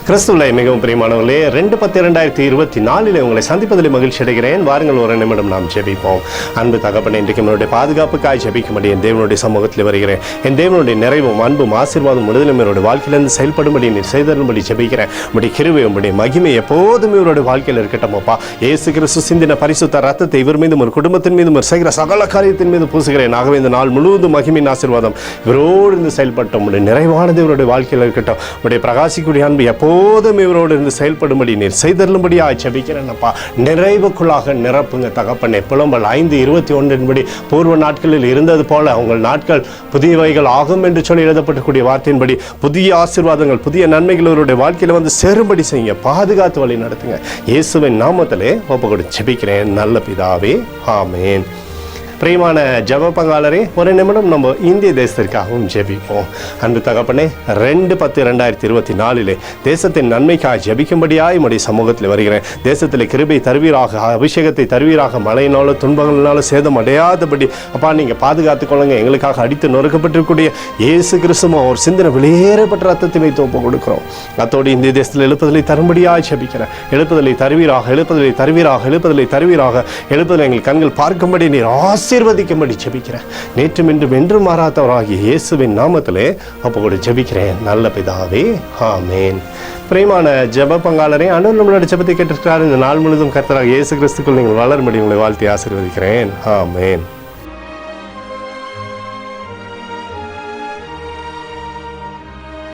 கிறிஸ்துவிலே மிகவும் பிரியமானவர்களே, 2/10/2024 உங்களை சந்திப்பதில் மகிழ்ச்சி அடைகிறேன். வாருங்கள், ஒரு நிமிடம் நாம் ஜெபிப்போம். அன்பு தகப்பனே, இன்றைக்கு என்னுடைய பாதுகாப்புக்காய் ஜெபிக்கும்படி என் தேவனுடைய சமூகத்தில் வருகிறேன். என் தேவனுடைய நிறைவும் அன்பும் ஆசீர்வாதம் விடுதலும் என்னுடைய வாழ்க்கையிலிருந்து செயல்படும்படி நீர் செய்தரும்படி ஜெபிக்கிறேன். உடைய கிருபை உடைய மகிமை எப்போதும் இவருடைய வாழ்க்கையில் இருக்கட்டும் அப்பா. இயேசு கிறிஸ்து சிந்தின பரிசுத்த ரத்தத்தை இவர் மீதும் ஒரு குடும்பத்தின் மீதும் ஒரு செய்கிற சகல காரியத்தின் மீது பூசுகிறேன். ஆகவே இந்த நாள் முழுவதும் மகிமையின் ஆசீர்வாதம் இவரோடு இருந்து செயல்பட்டோம். உடைய நிறைவானது இவருடைய வாழ்க்கையில் இருக்கட்டும். உடைய பிரகாசிக்கூடிய அன்பு எப்போதும் இவரோடு இருந்து செயல்படும்படி நீர் செய்தரும்படியா ஜெபிக்கிறேன் அப்பா. நிறைவுக்குள்ளாக நிரப்புங்க தகப்பனே. புலம்பல் 5:21 பூர்வ நாட்களில் இருந்தது போல உங்கள் நாட்கள் புதியவைகள் ஆகும் என்று சொல்லி எழுதப்படக்கூடிய வார்த்தையின்படி புதிய ஆசீர்வாதங்கள், புதிய நன்மைகள் இவருடைய வாழ்க்கையில் வந்து சேரும்படி செய்யுங்க. பாதுகாத்து வழி நடத்துங்க. இயேசுவின் நாமத்திலே ஒப்புக்கொடு ஜெபிக்கிறேன் நல்ல பிதாவே, ஆமேன். பிரியமான ஜெப பங்காளரே, ஒரு நிமிடம் நம்ம இந்திய தேசத்திற்காகவும் ஜெபிப்போம். அன்பு தகப்பனே, 2/10/2024 தேசத்தின் நன்மைக்காக ஜெபிக்கும்படியாய் உடைய சமூகத்தில் வருகிறேன். தேசத்தில் கிருபை தருவீராக, அபிஷேகத்தை தருவீராக, மழையினாலும் துன்பங்களினாலும் சேதம் அடையாதபடி அப்பா நீங்கள் பாதுகாத்துக் கொள்ளுங்க. எங்களுக்காக அடித்து நொறுக்கப்பட்டிருக்கூடிய இயேசு கிறிஸ்துவும் ஒரு சிந்தனை வெளியேறப்பட்ட ரத்தத்தை வைத்து ஒப்பு கொடுக்கிறோம். அத்தோடு இந்திய தேசத்தில் எழுப்புதலை தரும்படியாய் ஜெபிக்கிறேன். எழுப்புதலை தருவீராக, எழுப்புதலை தருவீராக, எழுப்புதலை தருவீராக, எழுப்புதலை எங்கள் கண்கள் பார்க்கும்படி நீர் ஆசீர்வதிக்கும்படி ஜெபிக்கிறேன். நேற்றும் இன்றும் என்றும் மாறாதவராகிய இயேசுவின் நாமத்திலே அப்போது ஜெபிக்கிறேன் நல்ல பிதாவே, ஆமேன். பிரியமான ஜெப பங்காளரே, அண்ணன் நம்மளோட ஜெபத்தை கேட்டிருக்கிறார். இந்த நாள் முழுவதும் கர்த்தராகிய இயேசு கிறிஸ்துக்குள் நீங்கள் வளரும்படி உங்களை வாழ்த்தி ஆசீர்வதிக்கிறேன், ஆமேன்.